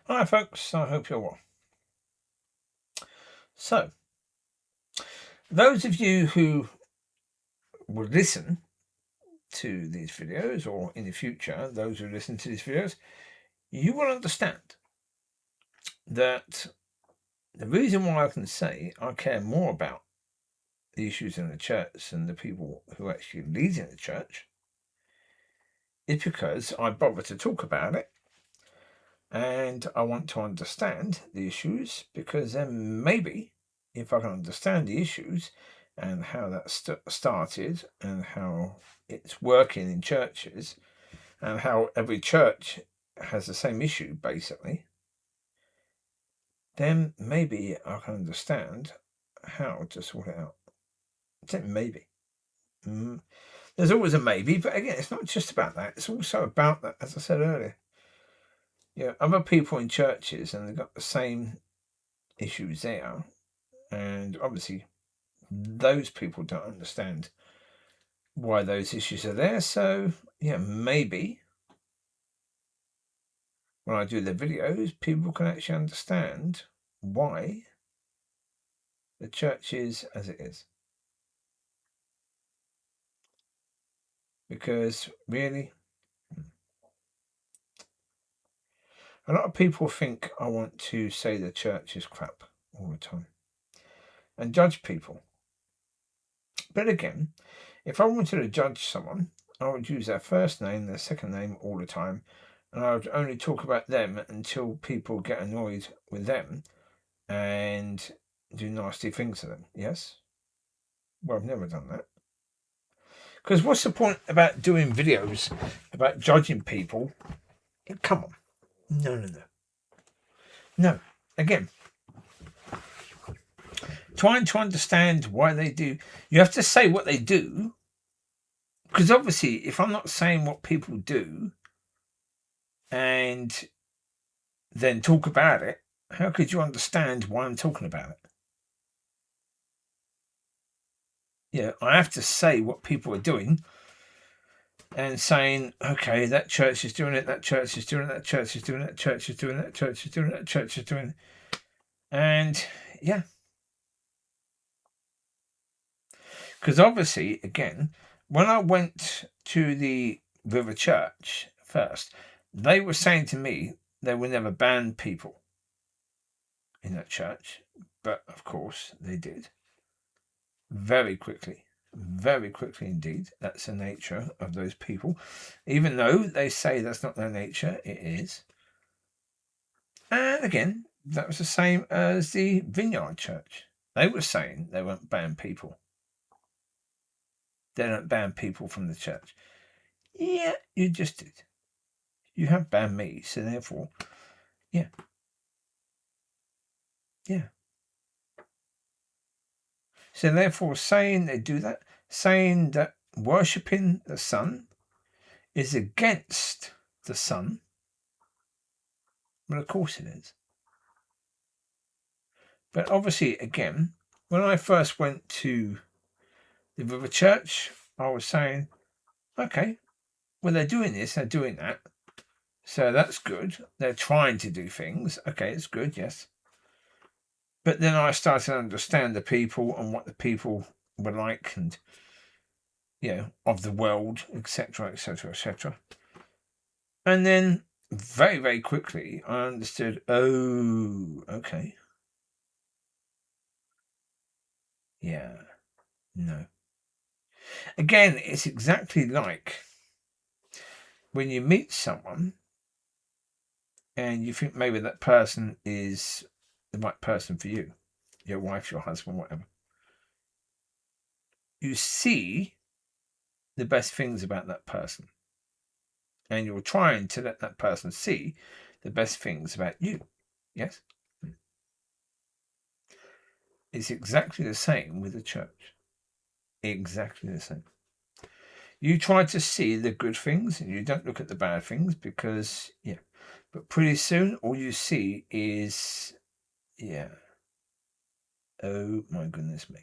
Hi folks, I hope you're well. So, those of you who will listen to these videos, or in the future, those who listen to these videos, you will understand that the reason why I can say I care more about the issues in the church and the people who actually lead in the church is because I bother to talk about it and I want to understand the issues, because then maybe if I can understand the issues and how that started and how it's working in churches and how every church has the same issue basically, then maybe I can understand how to sort it out. Maybe. There's always a maybe, but again, it's not just about that. It's also about that, as I said earlier. Other people in churches and they've got the same issues there, and obviously those people don't understand why those issues are there. So maybe when I do the videos, people can actually understand why the church is as it is. Because really, a lot of people think I want to say the church is crap all the time and judge people. But again, if I wanted to judge someone, I would use their first name, their second name all the time, and I would only talk about them until people get annoyed with them and do nasty things to them. Yes? Well, I've never done that. Because what's the point about doing videos about judging people? Come on. No. Again, trying to understand why they do. You have to say what they do. Because obviously, if I'm not saying what people do and then talk about it, how could you understand why I'm talking about it? I have to say what people are doing and saying, okay, that church is doing it, that church is doing it, that church is doing it, that church is doing it, that church is doing it, that church is doing it. And because obviously, again, when I went to the River Church first, they were saying to me they would never ban people in that church. But of course, they did. Very quickly indeed. That's the nature of those people. Even though they say that's not their nature, it is. And again, that was the same as the Vineyard Church. They were saying they won't ban people. They don't ban people from the church. Yeah, you just did. You have banned me, so therefore, yeah. So therefore, saying they do that, saying that worshipping the sun is against the sun, well, of course it is. But obviously, again, when I first went to the River Church, I was saying, okay, well, they're doing this, they're doing that. So that's good. They're trying to do things. Okay, it's good, yes. But then I started to understand the people and what the people were like and, of the world, etc., etc., etc. And then very, very quickly, I understood, oh, okay. Yeah, no. Again, it's exactly like when you meet someone and you think maybe that person is the right person for you, your wife, your husband, whatever. You see the best things about that person. And you're trying to let that person see the best things about you. Yes? It's exactly the same with the church. Exactly the same. You try to see the good things and you don't look at the bad things because, But pretty soon all you see is, oh my goodness me.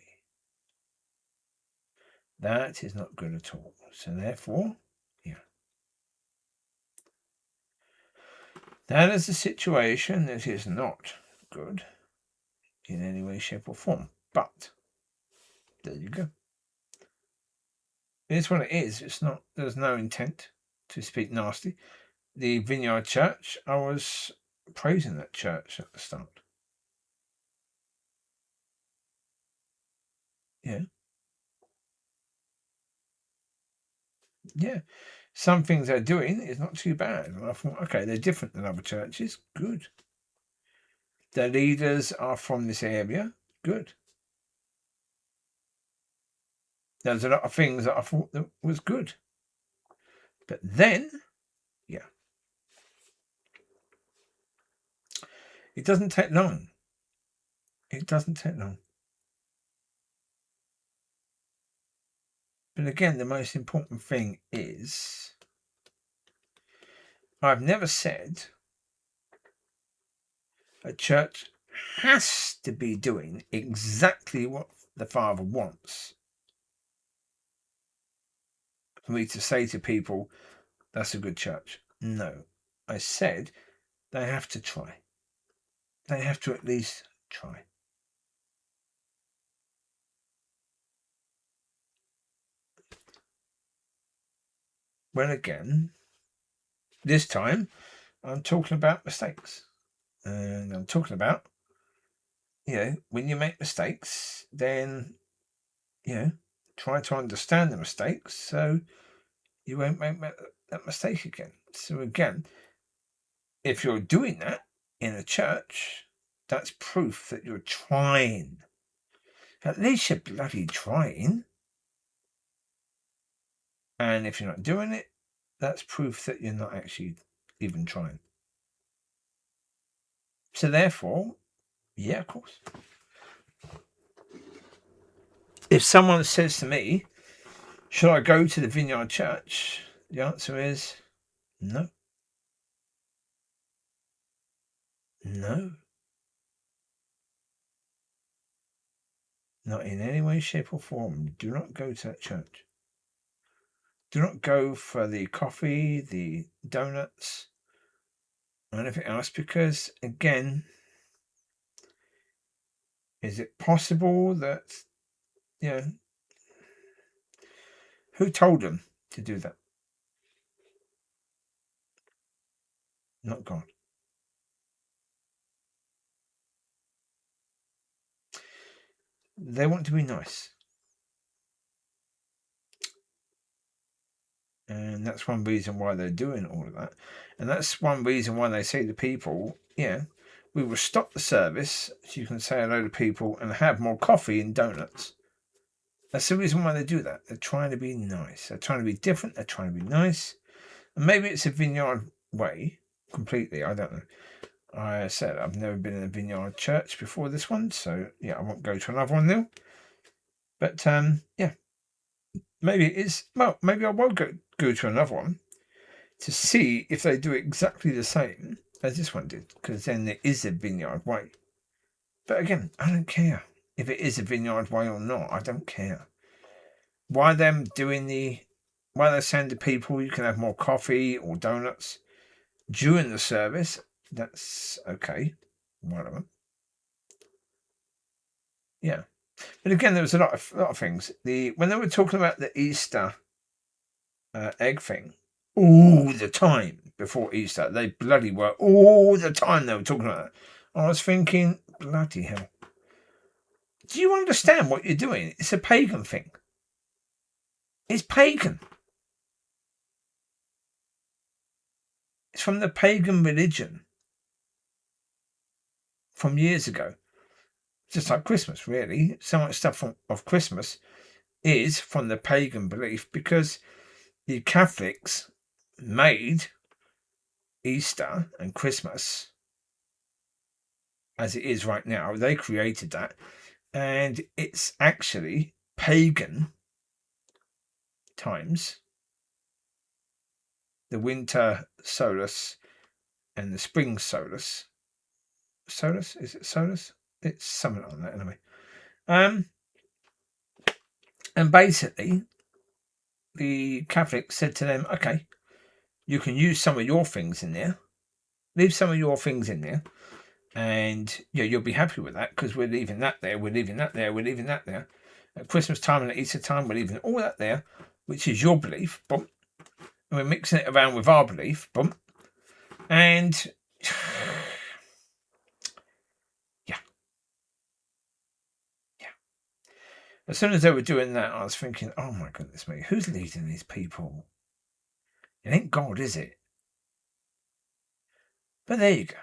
That is not good at all. So therefore, That is a situation that is not good in any way, shape, or form. But there you go. It is what it is. It's not. There's no intent to speak nasty. The Vineyard Church, I was praising that church at the start. Yeah. Yeah. Some things they're doing is not too bad. And I thought, okay, they're different than other churches. Good. Their leaders are from this area. Good. There's a lot of things that I thought that was good. But then, yeah, it doesn't take long. It doesn't take long. But again, the most important thing is I've never said a church has to be doing exactly what the Father wants for me to say to people, that's a good church. No. I said they have to try. They have to at least try. Well, again, this time I'm talking about mistakes. And I'm talking about, when you make mistakes, then, try to understand the mistakes so you won't make that mistake again. So again, if you're doing that in a church, that's proof that you're trying. At least you're bloody trying. And if you're not doing it, that's proof that you're not actually even trying. So therefore, yeah, of course. If someone says to me, should I go to the Vineyard Church? The answer is no. No. Not in any way, shape, or form. Do not go to that church. Do not go for the coffee, the donuts, or anything else, because, again, is it possible that, who told them to do that? Not God. They want to be nice. And that's one reason why they're doing all of that. And that's one reason why they say to people, we will stop the service so you can say hello to people and have more coffee and donuts. That's the reason why they do that. They're trying to be nice. They're trying to be different. They're trying to be nice. And maybe it's a Vineyard way completely. I don't know. I said I've never been in a Vineyard church before this one. So, I won't go to another one now. But, maybe it is. Well, maybe I won't go to another one to see if they do exactly the same as this one did. Because then there is a Vineyard way. But again, I don't care if it is a Vineyard way or not. I don't care. Why they're saying to people you can have more coffee or donuts during the service, that's okay. Whatever. Yeah. But again, there was a lot of things. When they were talking about the Easter egg thing, all the time before Easter, they bloody were all the time they were talking about that. I was thinking, bloody hell. Do you understand what you're doing? It's a pagan thing. It's pagan. It's from the pagan religion from years ago. Just like Christmas, really. So much stuff of Christmas is from the pagan belief because the Catholics made Easter and Christmas as it is right now. They created that. And it's actually pagan times. The winter solstice and the spring solstice. Solstice? Is it solstice? It's something like that anyway. And basically, the Catholics said to them, okay, you can use some of your things in there, Leave some of your things in there, and you'll be happy with that, because we're leaving that there, we're leaving that there, we're leaving that there. At Christmas time and at Easter time, we're leaving all that there, which is your belief, boom. And we're mixing it around with our belief, boom. And yeah. As soon as they were doing that, I was thinking, oh my goodness me, who's leading these people? It ain't God, is it? But there you go.